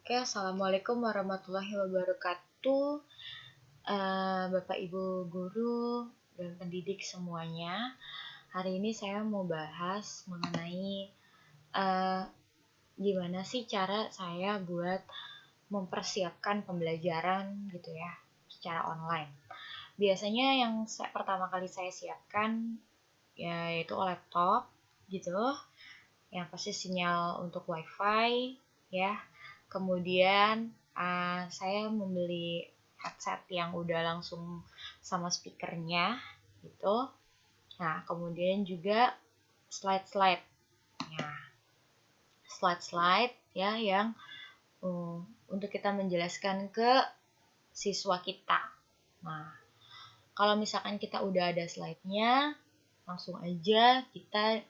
Oke, Assalamualaikum warahmatullahi wabarakatuh. Bapak Ibu guru dan pendidik semuanya. Hari ini saya mau bahas mengenai eh, gimana sih cara saya buat mempersiapkan pembelajaran gitu ya, secara online. Biasanya yang pertama kali saya siapkan yaitu laptop gitu, yang pasti sinyal untuk WiFi ya. Kemudian saya membeli headset yang udah langsung sama speakernya gitu. Nah, kemudian juga slide-slide. Nah, slide-slide ya yang untuk kita menjelaskan ke siswa kita. Nah, kalau misalkan kita udah ada slide-nya, langsung aja kita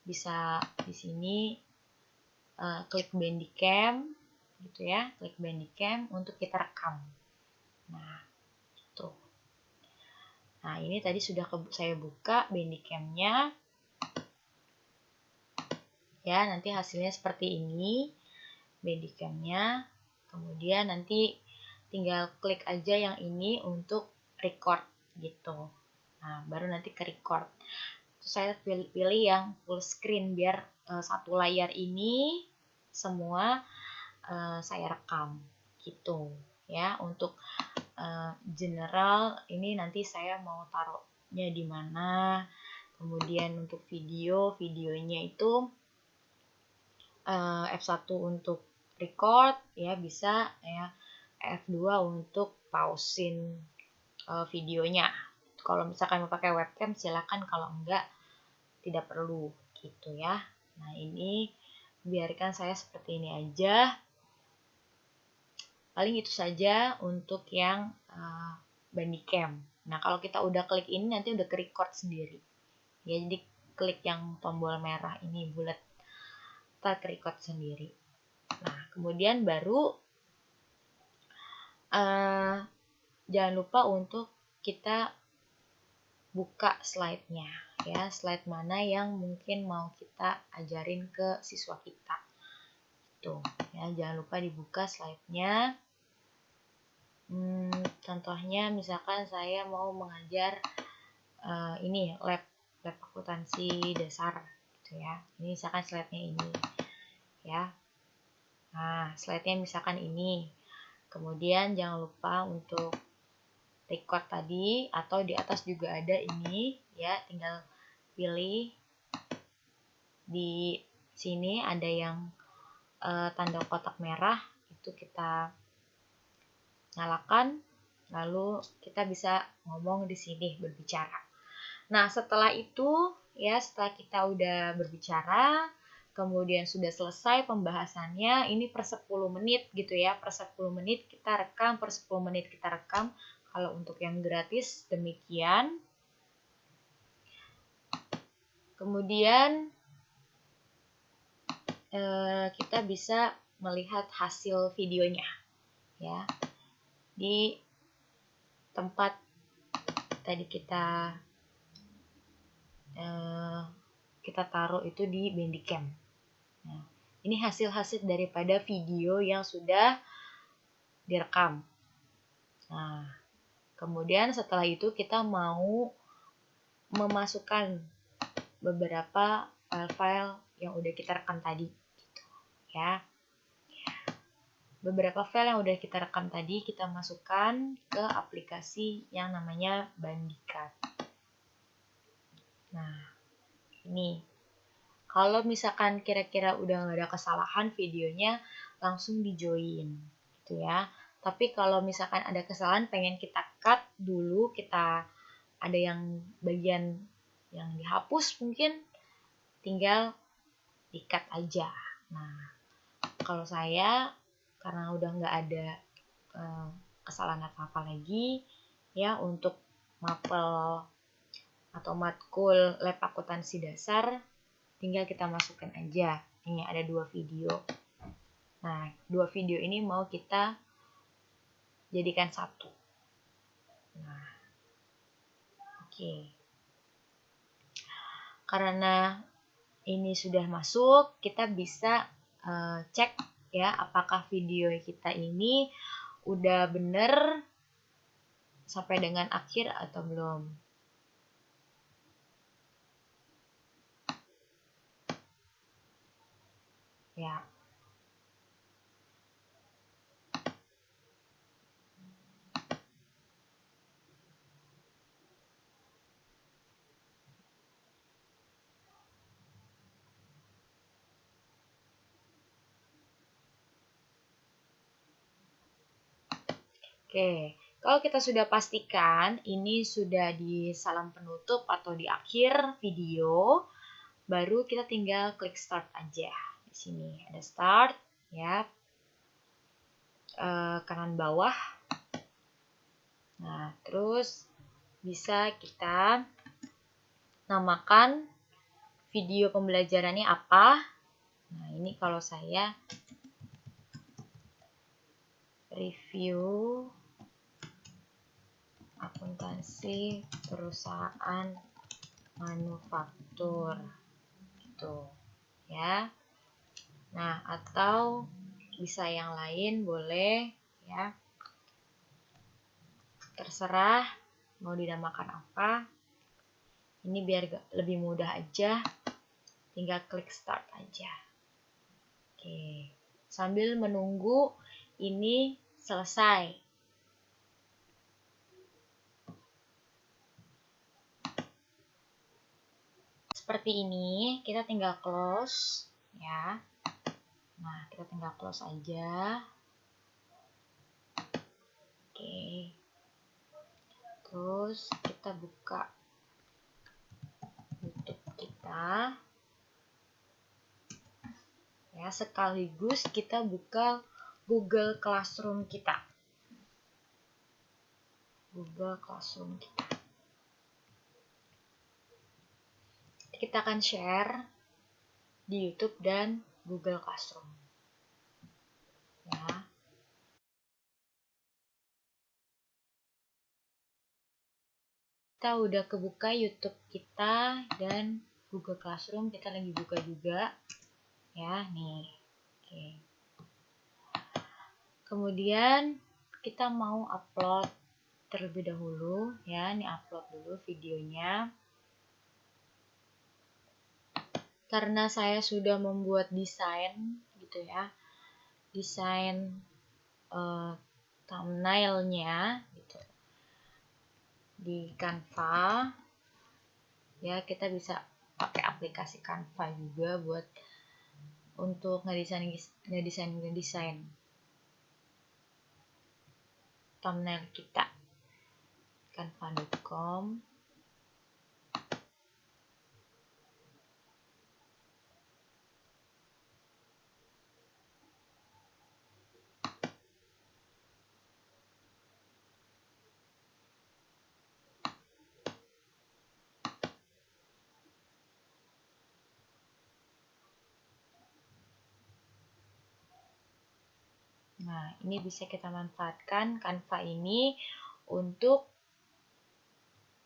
bisa di sini klik Bandicam gitu ya, klik Bandicam untuk kita rekam. Nah, tuh. Nah, ini tadi sudah saya buka Bandicam-nya. Ya, nanti hasilnya seperti ini. Bandicam-nya. Kemudian nanti tinggal klik aja yang ini untuk record gitu. Nah, baru nanti ke record. Terus saya pilih yang full screen biar satu layar ini semua saya rekam gitu ya. Untuk general ini nanti saya mau taruhnya di mana. Kemudian untuk videonya itu F1 untuk record ya bisa ya, F2 untuk pausin videonya. Kalau misalkan mau pakai webcam silakan, kalau enggak tidak perlu gitu ya. Nah, ini biarkan saya seperti ini aja. Paling itu saja untuk yang Bandicam. Nah, kalau kita udah klik ini nanti udah ke record sendiri. Ya, jadi klik yang tombol merah ini bulat, kita ke record sendiri. Nah, kemudian baru jangan lupa untuk kita buka slide-nya ya, slide mana yang mungkin mau kita ajarin ke siswa kita. Tuh, ya, jangan lupa dibuka slide-nya. Contohnya misalkan saya mau mengajar ini lab akuntansi dasar gitu ya. Ini misalkan slide-nya ini ya. Nah, slide-nya misalkan ini. Kemudian jangan lupa untuk record tadi, atau di atas juga ada ini ya, tinggal pilih di sini ada yang tanda kotak merah, itu kita nyalakan, lalu kita bisa ngomong di sini, berbicara. Nah, setelah itu ya, setelah kita udah berbicara, kemudian sudah selesai pembahasannya, ini per 10 menit gitu ya, per 10 menit kita rekam, per 10 menit kita rekam. Kalau untuk yang gratis demikian. Kemudian kita bisa melihat hasil videonya ya di tempat tadi kita taruh itu di Bandicam. Nah, ini hasil-hasil daripada video yang sudah direkam. Nah, kemudian setelah itu kita mau memasukkan beberapa file-file yang udah kita rekam tadi gitu ya. Beberapa file yang udah kita rekam tadi kita masukkan ke aplikasi yang namanya Bandicat. Nah, ini kalau misalkan kira-kira udah nggak ada kesalahan videonya, langsung di join gitu ya. Tapi kalau misalkan ada kesalahan pengen kita cut dulu, kita ada yang bagian yang dihapus mungkin, tinggal di cut aja. Nah, kalau saya karena udah nggak ada kesalahan apa-apa lagi ya, untuk mapel atau matkul lab akuntansi dasar tinggal kita masukkan aja. Ini ada 2 video. Nah, 2 video ini mau kita jadikan satu. Nah, oke. Karena ini sudah masuk, kita bisa cek ya, apakah video kita ini udah bener sampai dengan akhir atau belum. Ya. Oke, kalau kita sudah pastikan ini sudah di salam penutup atau di akhir video, baru kita tinggal klik start aja. Di sini ada start, ya, kanan bawah. Nah, terus bisa kita namakan video pembelajarannya apa. Nah, ini kalau saya review akuntansi perusahaan manufaktur gitu ya. Nah, atau bisa yang lain boleh ya. Terserah mau dinamakan apa. Ini biar lebih mudah aja. Tinggal klik start aja. Oke. Sambil menunggu ini selesai. Seperti ini, kita tinggal close ya. Nah, kita tinggal close aja. Oke. Terus kita buka YouTube kita. Ya, sekaligus kita buka Google Classroom kita. Google Classroom kita. Kita akan share di YouTube dan Google Classroom. Ya. Kita udah kebuka YouTube kita dan Google Classroom kita lagi buka juga. Ya, nih. Oke. Kemudian kita mau upload terlebih dahulu ya, nih upload dulu videonya. Karena saya sudah membuat desain gitu ya, desain thumbnailnya gitu di Canva ya. Kita bisa pakai aplikasi Canva juga buat untuk ngedesain thumbnail kita. Canva.com. Nah, ini bisa kita manfaatkan Canva ini untuk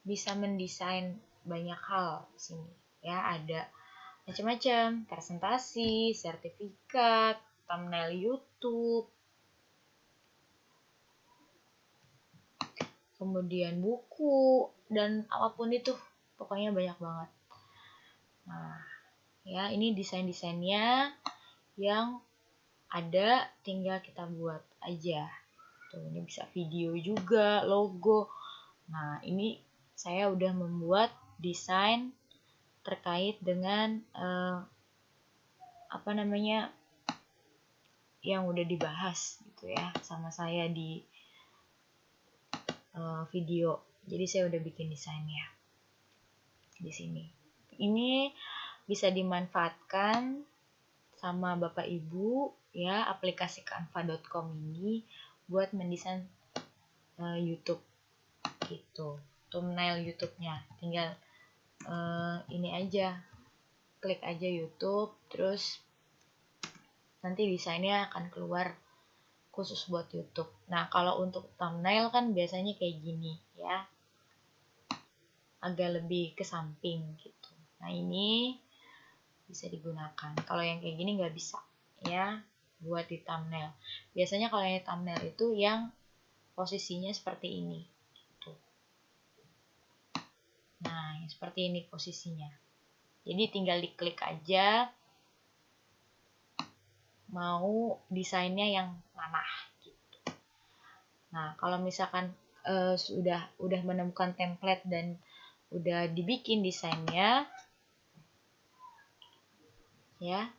bisa mendesain banyak hal di sini. Ya, ada macam-macam, presentasi, sertifikat, thumbnail YouTube, kemudian buku, dan apapun itu, pokoknya banyak banget. Nah, ya, ini desain-desainnya yang ada, tinggal kita buat aja. Tuh, ini bisa video juga, logo. Nah, ini saya udah membuat desain terkait dengan yang udah dibahas gitu ya sama saya di video. Jadi saya udah bikin desainnya di sini. Ini bisa dimanfaatkan sama Bapak Ibu ya, aplikasi canva.com ini buat mendesain YouTube gitu. Thumbnail YouTube-nya tinggal ini aja, klik aja YouTube, terus nanti desainnya akan keluar khusus buat YouTube. Nah, kalau untuk thumbnail kan biasanya kayak gini ya, agak lebih ke samping gitu. Nah, ini bisa digunakan. Kalau yang kayak gini nggak bisa ya. buat di thumbnail. Biasanya kalau yang thumbnail itu yang posisinya seperti ini. Tuh. Nah, yang seperti ini posisinya. Jadi tinggal diklik aja mau desainnya yang mana gitu. Nah, kalau misalkan udah menemukan template dan udah dibikin desainnya, ya,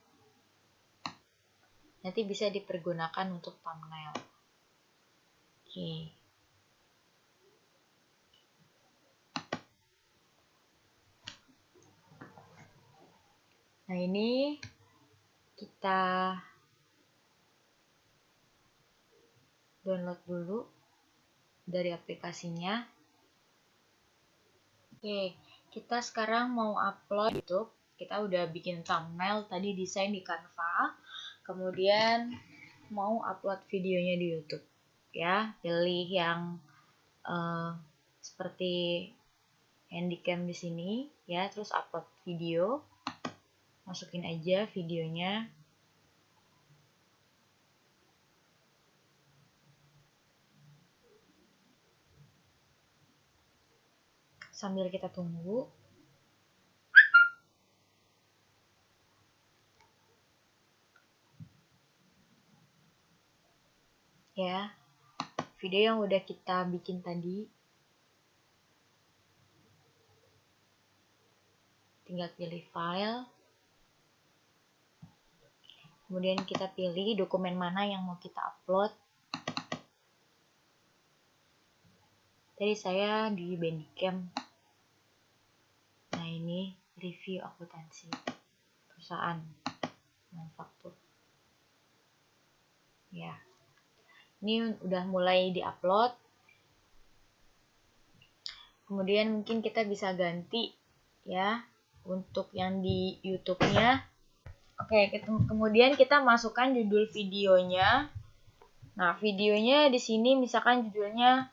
nanti bisa dipergunakan untuk thumbnail. Oke. Nah, ini kita download dulu dari aplikasinya. Oke, kita sekarang mau upload YouTube. Kita udah bikin thumbnail tadi, desain di Canva. Kemudian mau upload videonya di YouTube. Ya, pilih yang seperti handycam di sini ya, terus upload video. Masukin aja videonya. Sambil kita tunggu. Ya, video yang udah kita bikin tadi. Tinggal pilih file. Kemudian kita pilih dokumen mana yang mau kita upload. Tadi saya di Bandicam. Nah, ini review akuntansi perusahaan manufaktur. Ya. Ini udah mulai di-upload. Kemudian mungkin kita bisa ganti ya untuk yang di YouTube-nya. Oke, kemudian kita masukkan judul videonya. Nah, videonya di sini misalkan judulnya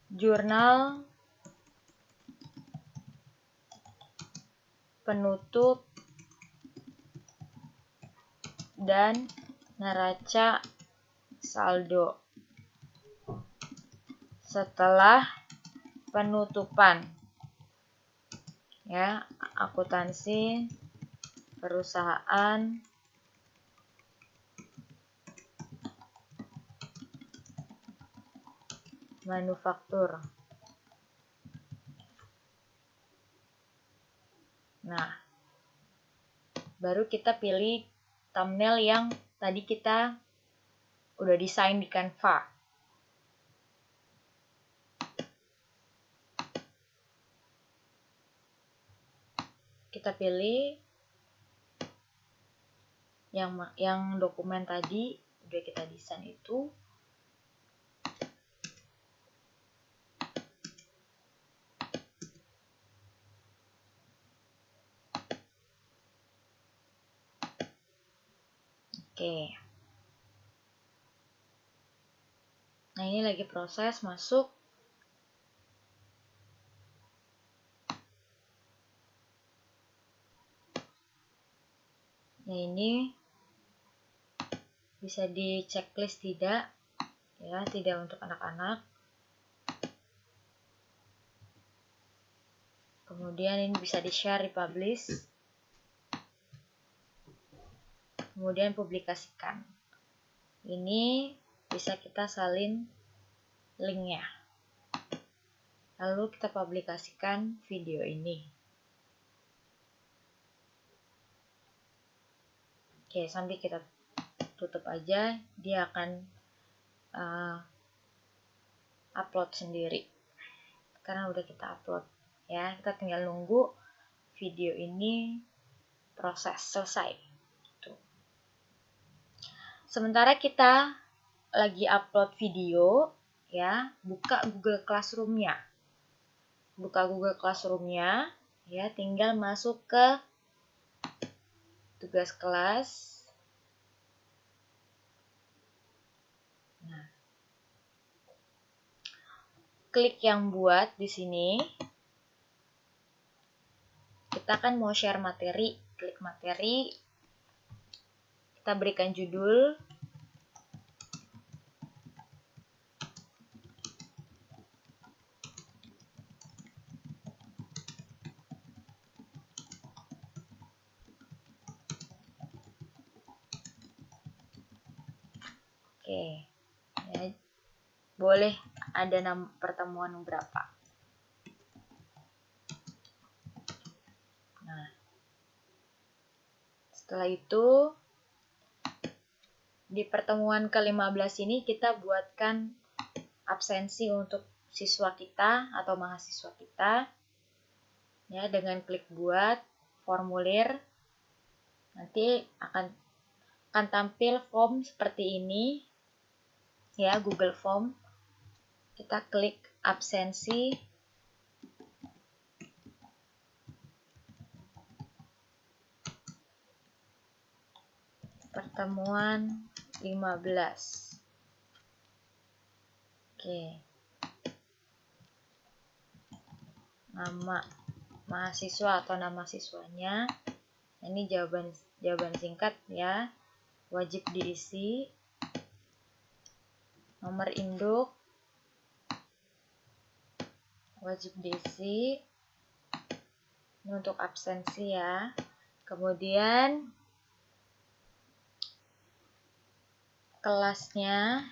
Jurnal Penutup dan Neraca Saldo setelah penutupan. Ya, akuntansi perusahaan manufaktur. Nah, baru kita pilih thumbnail yang tadi kita udah desain di Canva. Kita pilih yang dokumen tadi udah kita desain itu. Oke. Nah, ini lagi proses masuk. Nah, ini bisa di checklist tidak, ya, tidak untuk anak-anak. Kemudian ini bisa di-share, di-publish. Kemudian publikasikan. Ini bisa kita salin linknya. Lalu kita publikasikan video ini. Oke, sambil kita tutup aja, dia akan upload sendiri. Karena udah kita upload. Ya, kita tinggal nunggu video ini proses selesai. Tuh. Sementara kita lagi upload video, ya, buka Google Classroom-nya. Buka Google Classroom-nya, ya, tinggal masuk ke tugas kelas. Nah, klik yang buat di sini. Kita kan mau share materi, klik materi. Kita berikan judul. Oke, ya, boleh ada pertemuan berapa. Nah, setelah itu di pertemuan ke-15 ini kita buatkan absensi untuk siswa kita atau mahasiswa kita, ya, dengan klik buat formulir. Nanti akan tampil form seperti ini, ya, Google Form. Kita klik absensi, pertemuan 15. Oke. Nama mahasiswa atau nama siswanya. Ini jawaban singkat, ya. Wajib diisi. Nomor induk wajib diisi. Ini untuk absensi, ya. Kemudian kelasnya,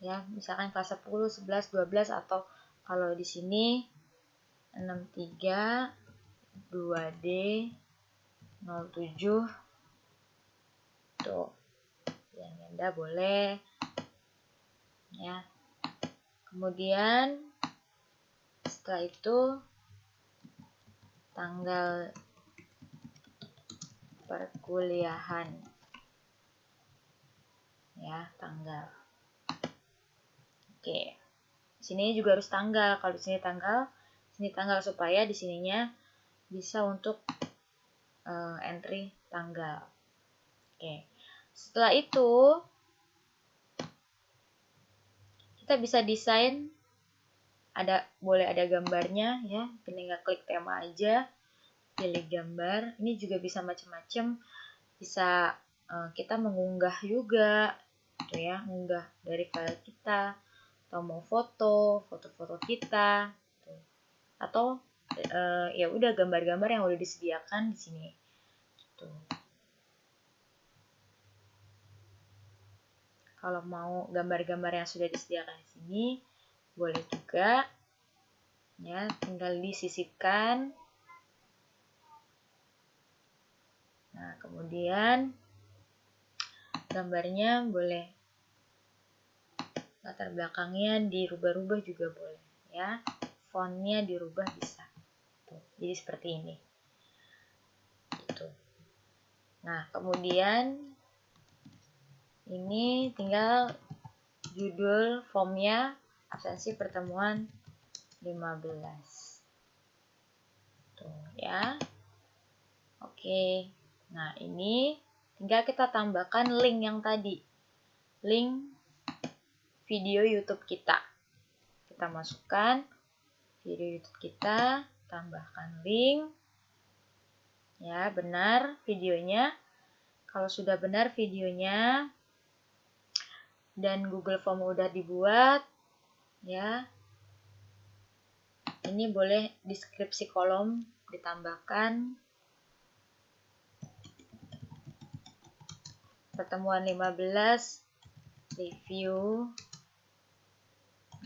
ya, misalkan kelas 10, 11, 12, atau kalau di sini 63, 2D, 07. Tuh. Yang ganda boleh. Ya. Kemudian setelah itu tanggal perkuliahan, ya, tanggal. Oke, sini juga harus tanggal. Kalau di sini tanggal supaya di sininya bisa untuk entry tanggal. Oke, setelah itu kita bisa desain. Boleh ada gambarnya, ya. Tinggal klik tema aja, pilih gambar. Ini juga bisa macam-macam. Bisa kita mengunggah juga, gitu ya, mengunggah dari file kita, atau mau foto-foto kita, gitu. Atau ya udah gambar-gambar yang udah disediakan di sini, gitu. Kalau mau gambar-gambar yang sudah disediakan di sini, boleh juga, ya, tinggal disisipkan. Nah, kemudian gambarnya boleh latar belakangnya dirubah-rubah juga boleh, ya. Fontnya dirubah bisa. Tuh, jadi seperti ini. Gitu. Nah, kemudian ini tinggal judul formnya absensi pertemuan 15. Tuh, ya. Oke. Nah, ini tinggal kita tambahkan link yang tadi. Link video YouTube kita. Kita masukkan video YouTube kita, tambahkan link. Ya, benar videonya. Kalau sudah benar videonya dan Google Form udah dibuat, ya. Ini boleh deskripsi kolom ditambahkan. Pertemuan 15, review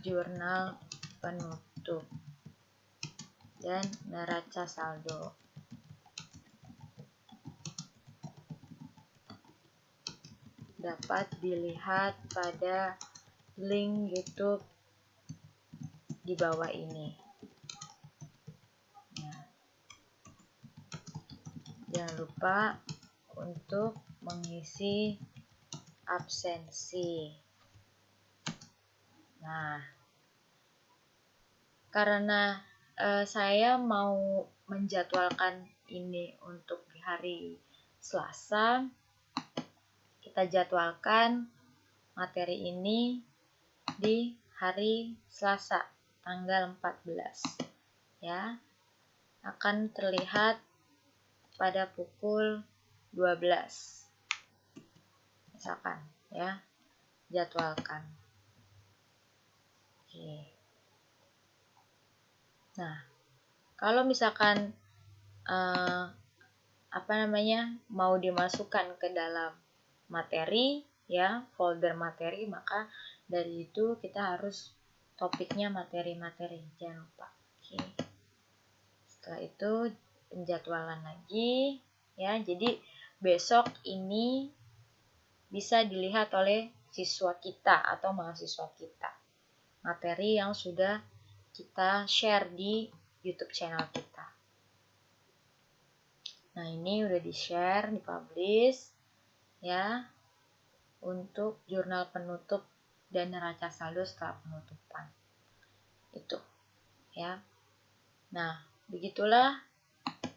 jurnal penutup dan neraca saldo. Dapat dilihat pada link YouTube di bawah ini. Nah, jangan lupa untuk mengisi absensi. Nah, karena saya mau menjadwalkan ini untuk di hari Selasa, kita jadwalkan materi ini di hari Selasa, tanggal 14. Ya, akan terlihat pada pukul 12. Misalkan ya, jadwalkan. Oke. Nah, kalau misalkan mau dimasukkan ke dalam materi ya, folder materi, maka dari itu kita harus topiknya materi-materi, jangan lupa. Oke. Setelah itu penjadwalan lagi ya. Jadi besok ini bisa dilihat oleh siswa kita atau mahasiswa kita, materi yang sudah kita share di YouTube channel kita. Nah, ini udah di-share, di-publish ya, untuk jurnal penutup dan neraca saldo setelah penutupan. Itu ya. Nah, begitulah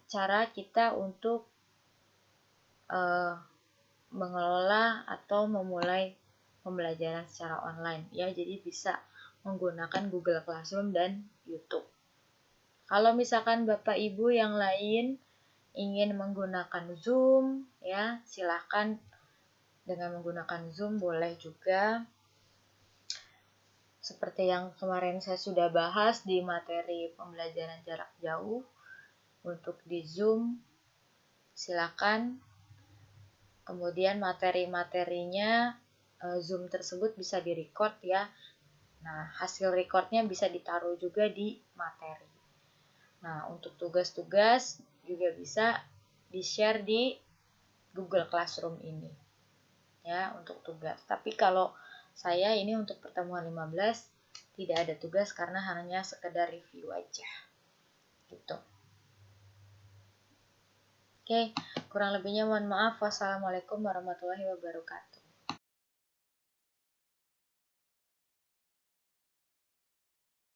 cara kita untuk mengelola atau memulai pembelajaran secara online ya. Jadi bisa menggunakan Google Classroom dan YouTube. Kalau misalkan Bapak Ibu yang lain ingin menggunakan Zoom ya, silahkan dengan menggunakan Zoom boleh juga. Seperti yang kemarin saya sudah bahas di materi pembelajaran jarak jauh, untuk di Zoom silakan. Kemudian materi-materinya Zoom tersebut bisa direcord ya. Nah, hasil recordnya bisa ditaruh juga di materi. Nah, untuk tugas-tugas juga bisa di-share di Google Classroom ini. Ya, untuk tugas. Tapi kalau saya ini untuk pertemuan 15 tidak ada tugas karena hanya sekedar review aja. Gitu. Oke, kurang lebihnya mohon maaf. Wassalamualaikum warahmatullahi wabarakatuh.